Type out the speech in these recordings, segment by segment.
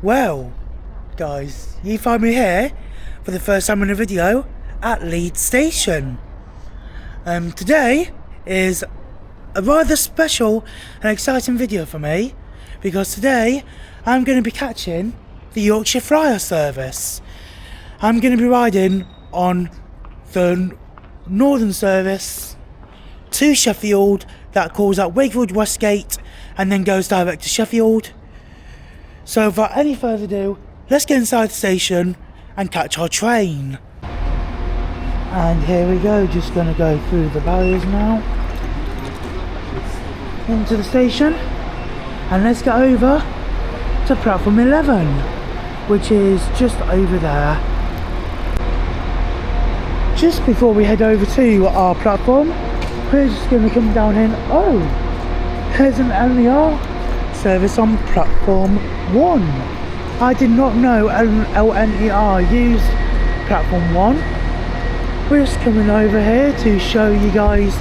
Well, guys, you find me here for the first time in a video at Leeds Station. Today is a rather special and exciting video for me because today I'm going to be catching the Yorkshire Flyer service. I'm going to be riding on the northern service to Sheffield that calls at Wakefield Westgate and then goes direct to Sheffield. So without any further ado, let's get inside the station and catch our train. And here we go, just going to go through the barriers now into the station, and let's get over to platform 11, which is just over there. Just before we head over to our platform, we're just going to come down in. Oh, there's an LNER service on platform 1. I did not know LNER used platform 1. We're just coming over here to show you guys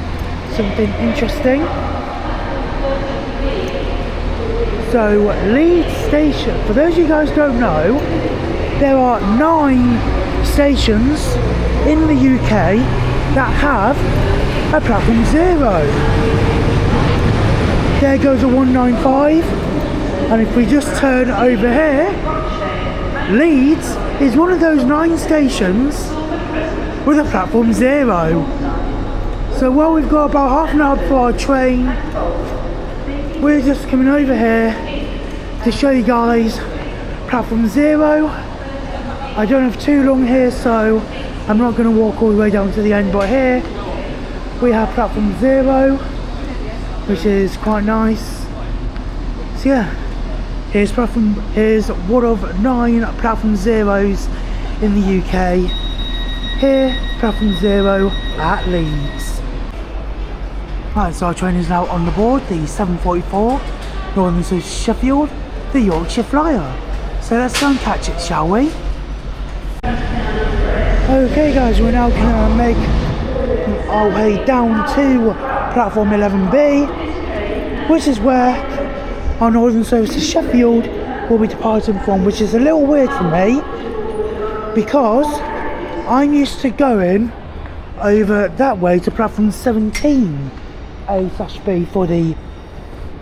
something interesting. So Leeds Station, for those of you guys who don't know, there are 9 stations in the UK that have a platform 0. There goes a 195, and if we just turn over here, Leeds is one of those 9 stations with a platform 0. So while we've got about half an hour before our train, we're just coming over here to show you guys platform 0. I don't have too long here, so I'm not going to walk all the way down to the end, but here we have platform 0, which is quite nice. So yeah, here's one of 9 platform 0s in the UK. Here, platform 0 at Leeds. Right, so our train is now on the board, the 744 Northern to Sheffield, the Yorkshire Flyer. So let's go and catch it, shall we? Okay guys, we're now going to make our way down to platform 11B, which is where our northern service to Sheffield will be departing from, which is a little weird for me because I'm used to going over that way to platform 17A/B for the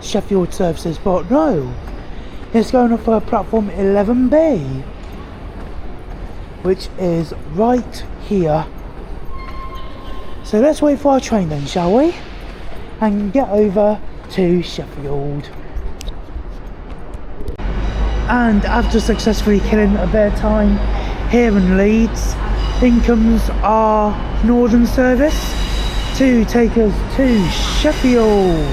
Sheffield services, but no, it's going off for platform 11B, which is right here. So let's wait for our train then, shall we? And get over to Sheffield. And after successfully killing a bit of time here in Leeds, in comes our northern service to take us to Sheffield.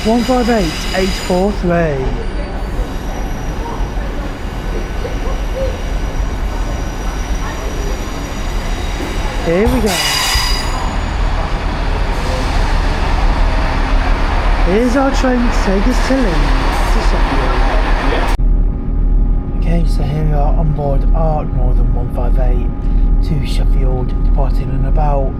158843. Here we go. Here's our train to take us to Leeds, to Sheffield. Okay, so here we are on board our Northern 158 to Sheffield, departing in about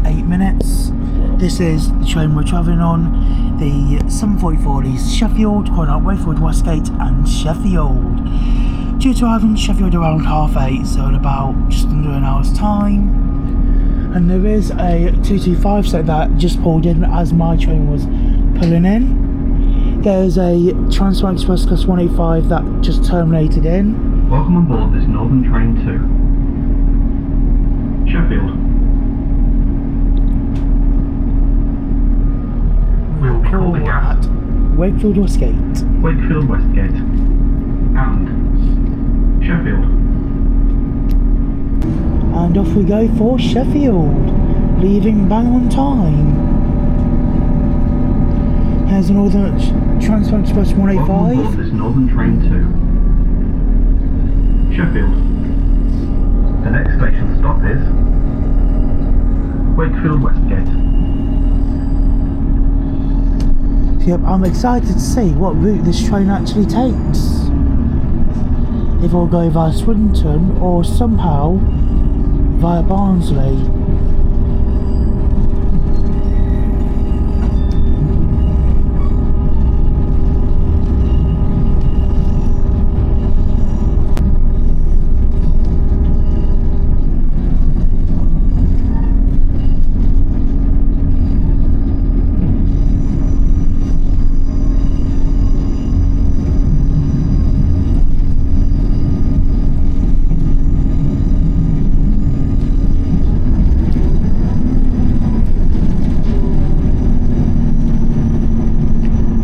8 minutes. This is the train we're travelling on, the 744 Leeds to Sheffield, calling out Wakefield Westgate and Sheffield. Due to arriving in Sheffield around 8:30, so in about just under an hour's time. And there is a 225 set that just pulled in as my train was pulling in. There's a Transport Express Class 185 that just terminated in. Welcome on board this Northern train to Sheffield. We will be holding at Wakefield Westgate. Wakefield Westgate and Sheffield. And off we go for Sheffield, leaving bang on time. Here's a Northern Transport Express 185. Welcome on board this Northern train to Sheffield. The next station stop is Wakefield Westgate. Yep, I'm excited to see what route this train actually takes. If it'll go via Swindon or somehow via Barnsley.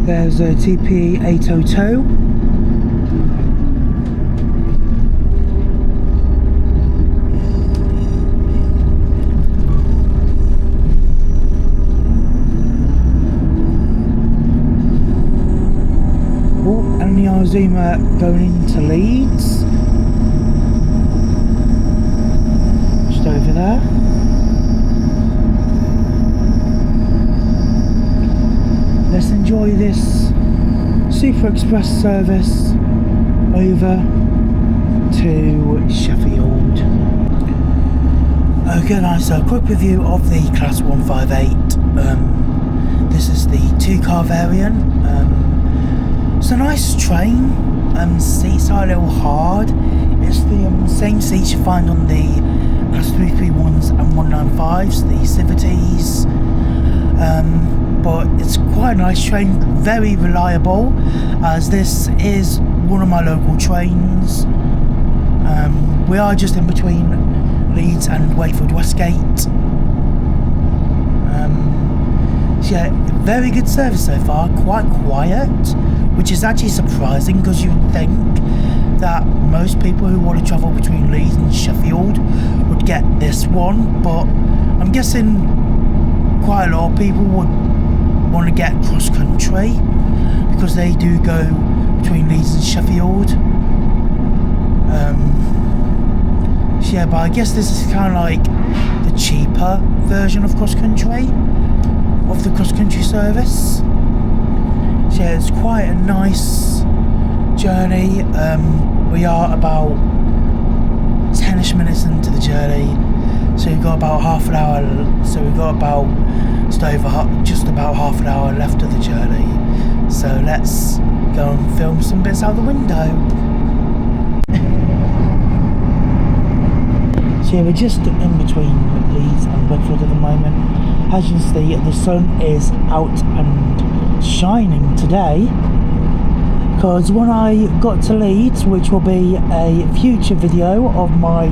There's a TP 802. Oh, and the Azuma going into Leeds. Just over there. Let's enjoy this Super Express service over to Sheffield. Okay guys, so a quick review of the Class 158. This is the 2-car variant. It's a nice train. Seats are a little hard. It's the same seats you find on the Class 331s and 195s, the Civities. But it's quite a nice train, very reliable, as this is one of my local trains. We are just in between Leeds and Wakefield Westgate. So yeah, very good service so far, quite quiet, which is actually surprising because you would think that most people who want to travel between Leeds and Sheffield would get this one, but I'm guessing quite a lot of people would want to get cross country because they do go between Leeds and Sheffield. So yeah, but I guess this is kind of like the cheaper version of cross country, of the cross country service. So yeah, it's quite a nice journey. We are about 10ish minutes into the journey, so we've got about half an hour. So we've got about just about half an hour left of the journey. So let's go and film some bits out the window. So yeah, we're just in between Leeds and Wakefield at the moment. As you can see, the sun is out and shining today, because when I got to Leeds, which will be a future video of my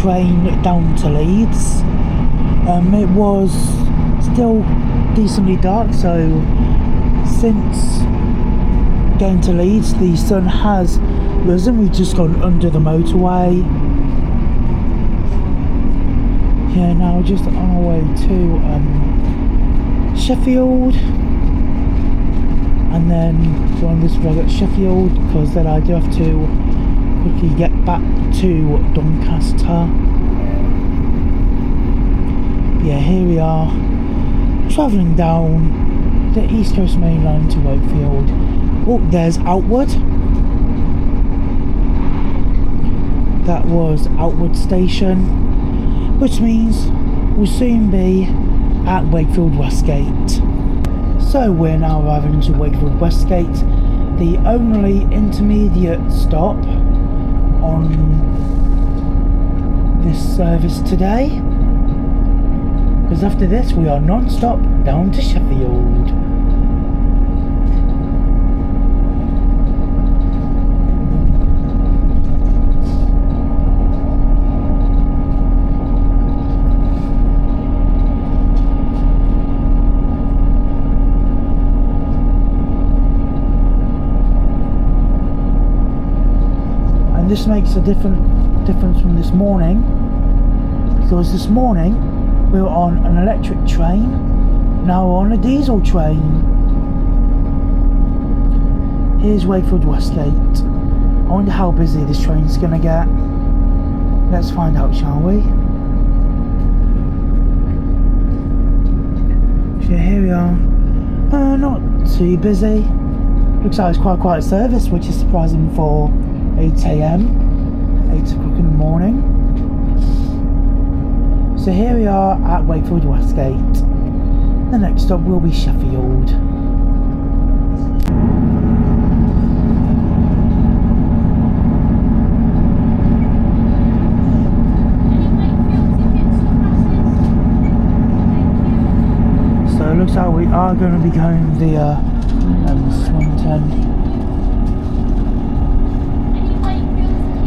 train down to Leeds, it was still decently dark. So since getting to Leeds, the sun has risen. We've just gone under the motorway. Yeah, now just on our way to Sheffield, and then go on this road at Sheffield, because then I do have to quickly get back to Doncaster. Yeah, here we are, travelling down the East Coast Main Line to Wakefield. Oh, there's Outward. That was Outward Station, which means we'll soon be at Wakefield Westgate. So we're now arriving to Wakefield Westgate, the only intermediate stop on this service today, because after this we are non-stop down to Sheffield. And this makes a difference from this morning, because this morning we were on an electric train, now we're on a diesel train. Here's Wakefield Westgate. I wonder how busy this train's gonna get. Let's find out, shall we? So here we are. Not too busy. Looks like it's quite a quiet service, which is surprising for 8 AM, 8 o'clock in the morning. So here we are at Wakefield Westgate. The next stop will be Sheffield. So it looks like we are going to be going via Swinton.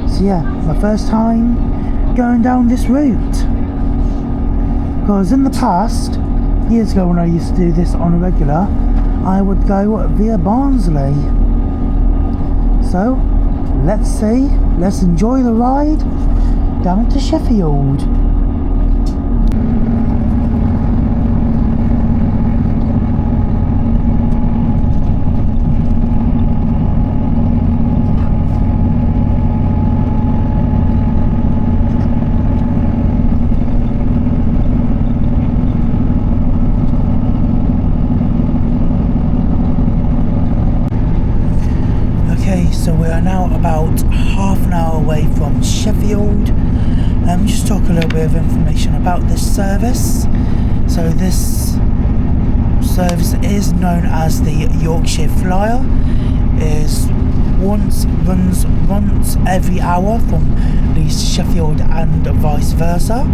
So yeah, my first time going down this route, because in the past, years ago when I used to do this on a regular, I would go via Barnsley. So, let's enjoy the ride down to Sheffield. So we are now about half an hour away from Sheffield. Just talk a little bit of information about this service. So this service is known as the Yorkshire Flyer. Runs once every hour from Leeds to Sheffield and vice versa.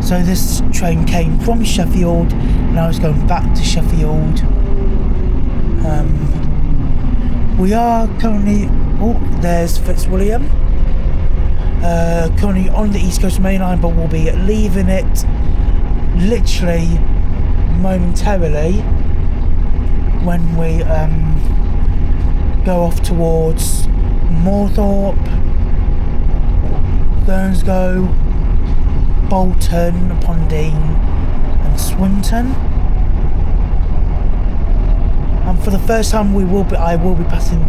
So this train came from Sheffield, now it's going back to Sheffield. We are currently, there's Fitzwilliam, currently on the East Coast Main Line, but we'll be leaving it literally momentarily when we go off towards Moorthorpe, Thurnsgo, Bolton upon Dean and Swinton. And for the first time I will be passing,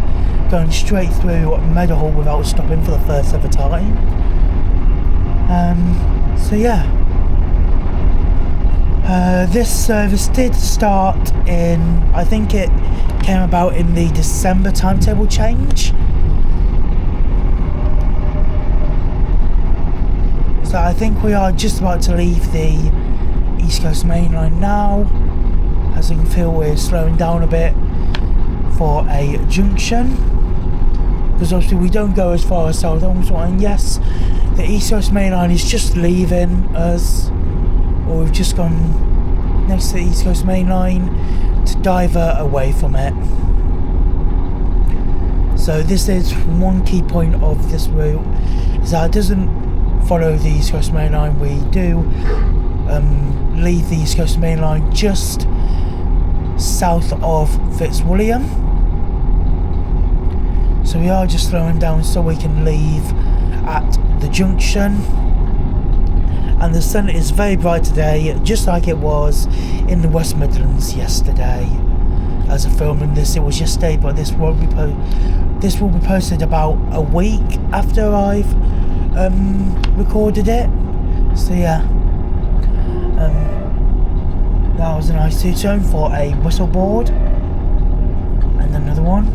going straight through Meadowhall without stopping for the first ever time. So yeah, this service did start in, I think it came about in the December timetable change. So I think we are just about to leave the East Coast Main Line now. As you can feel, we're slowing down a bit for a junction, because obviously we don't go as far as South Elmsall, and yes, the East Coast Main Line is just leaving us, or we've just gone next to the East Coast Main Line to divert away from it. So this is one key point of this route, is that it doesn't follow the East Coast Main Line. We do leave the East Coast Main Line just south of Fitzwilliam. So we are just slowing down so we can leave at the junction. And the sun is very bright today, just like it was in the West Midlands yesterday. As of filming this, it was yesterday, but this will be posted about a week after I've recorded it. So yeah, that was a nice two-tone for a whistle board. And another one.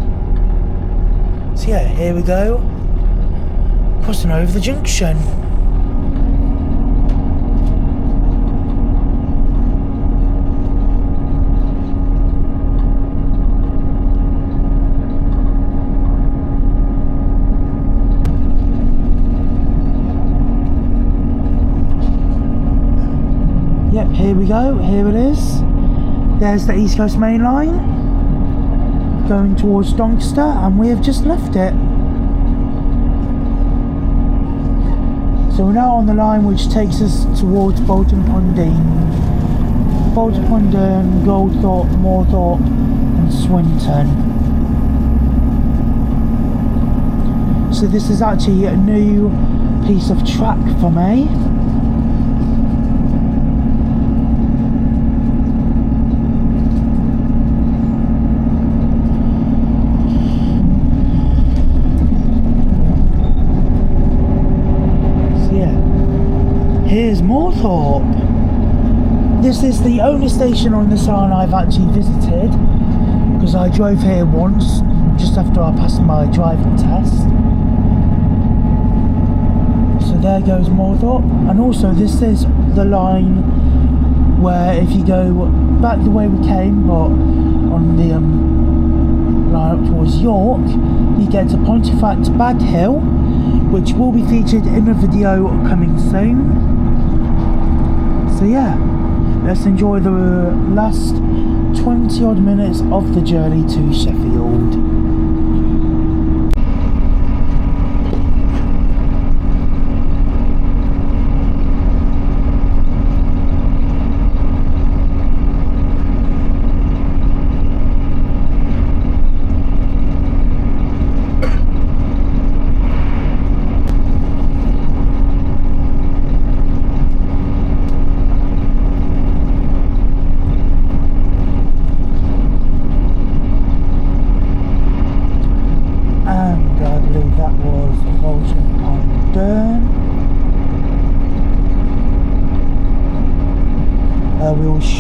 So yeah, here we go, crossing over the junction. Yep, here we go, here it is. There's the East Coast Main Line going towards Doncaster, and we have just left it. So we're now on the line which takes us towards Bolton upon Dean, Goldthorpe, Moorthorpe and Swinton. So this is actually a new piece of track for me. Here's Moorthorpe. This is the only station on this line I've actually visited, because I drove here once just after I passed my driving test. So there goes Moorthorpe, and also this is the line where if you go back the way we came, but on the line up towards York, you get to Pontefract Bag Hill, which will be featured in a video coming soon. So yeah, let's enjoy the last 20 odd minutes of the journey to Sheffield.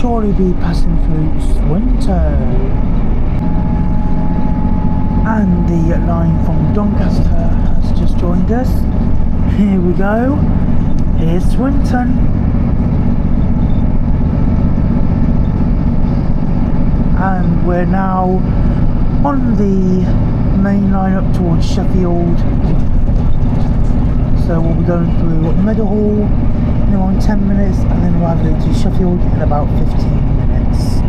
surely be passing through Swinton. And the line from Doncaster has just joined us. Here we go. Here's Swinton. And we're now on the main line up towards Sheffield. So we'll be going through Meadowhall in around 10 minutes and then arriving to Sheffield in about 15 minutes.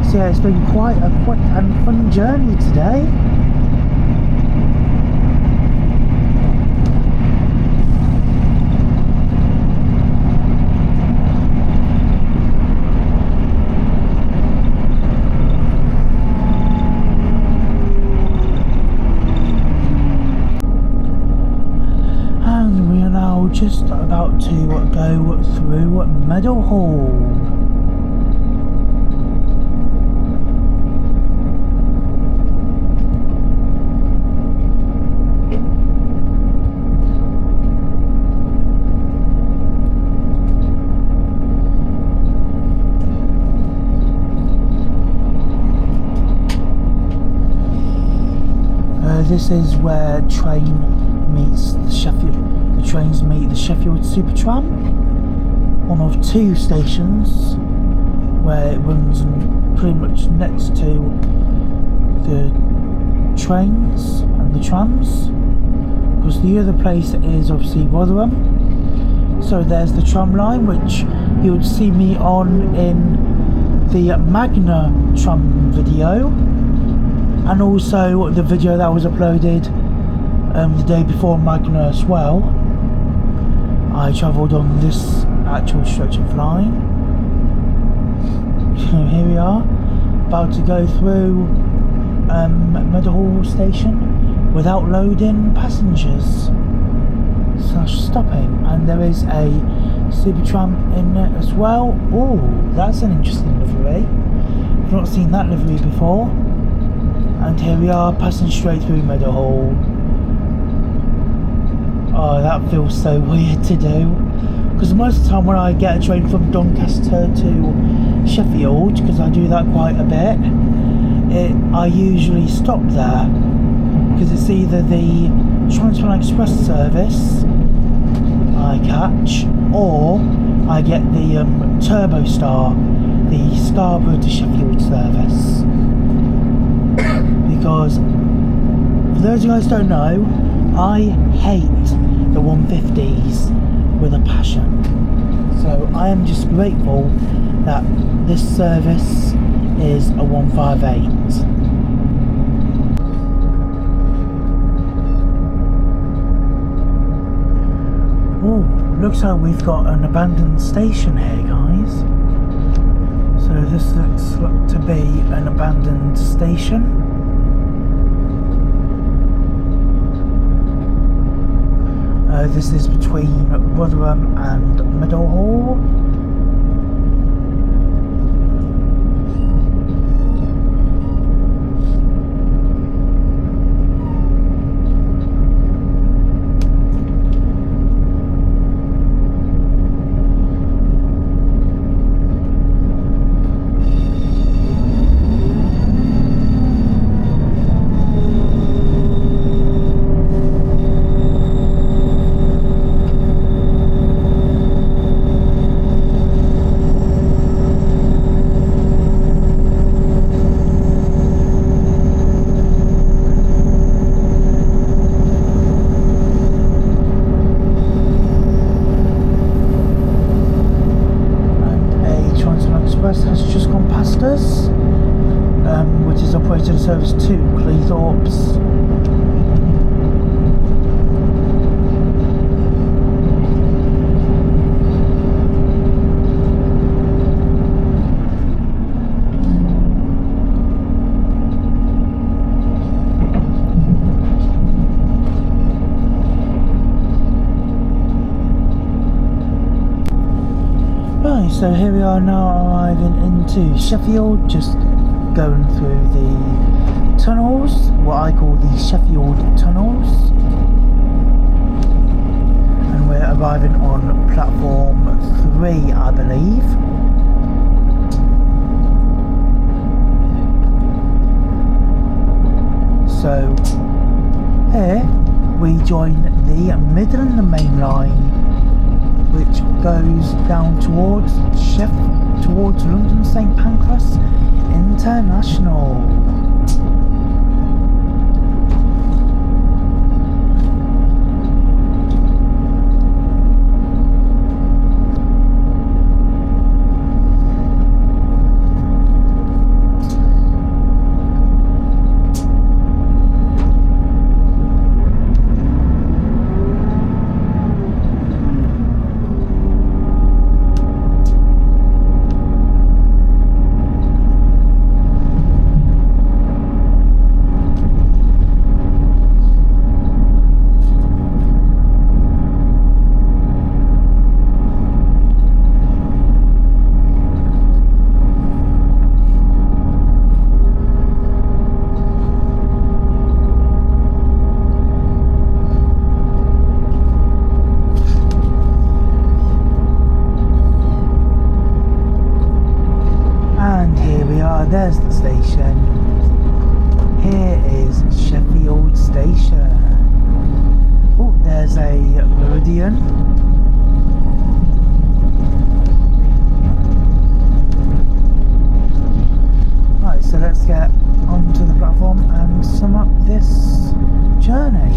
So yeah, it's been quite a quick and fun journey today. And we are now just about to go through Meadowhall. This is where the trains meet the Sheffield Super Tram, one of two stations where it runs pretty much next to the trains and the trams, because the other place is obviously Rotherham. So there's the tram line, which you would see me on in the Magna tram video, and also the video that was uploaded the day before Magna as well. I travelled on this actual stretch of line. Here we are, about to go through Meadowhall station without loading passengers / stopping, and there is a super tram in it as well. Oh, that's an interesting livery. I've not seen that livery before. And here we are, passing straight through Meadowhall. Oh, that feels so weird to do, because most of the time when I get a train from Doncaster to Sheffield, because I do that quite a bit, I usually stop there, because it's either the Transfer Express service I catch, or I get the Turbo Star, the Scarborough to Sheffield service. Because, for those of you guys who don't know, I hate the 150s with a passion. So I am just grateful that this service is a 158. Oh, looks like we've got an abandoned station here, guys. So this looks to be an abandoned station. This is between Rotherham and Meadowhall. Has just gone past us, which is operating service to Cleethorpes. Right, so here we are now arriving into Sheffield, just going through the tunnels, what I call the Sheffield tunnels. And and we're arriving on platform 3, I believe. So here we join the Midland Main Line, which goes down towards towards London St Pancras International. There's the station. Here is Sheffield Station. Oh, there's a Meridian. Right, so let's get onto the platform and sum up this journey.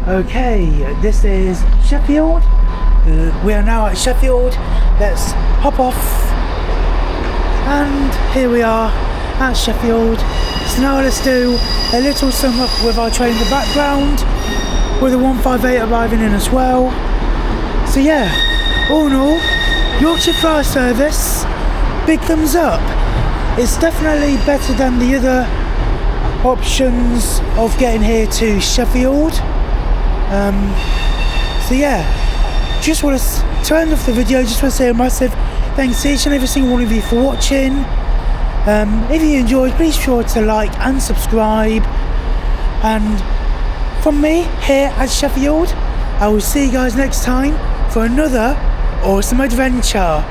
Okay, this is Sheffield. We are now at Sheffield. Let's hop off. And here we are at Sheffield. So now let's do a little sum up with our train in the background, with the 158 arriving in as well. So yeah, all in all, Yorkshire Flyer service, big thumbs up. It's definitely better than the other options of getting here to Sheffield. So yeah, just want to end off the video. Just want to say a massive thanks to each and every single one of you for watching. If you enjoyed, please be sure to like and subscribe. And from me here at Sheffield, I will see you guys next time for another awesome adventure.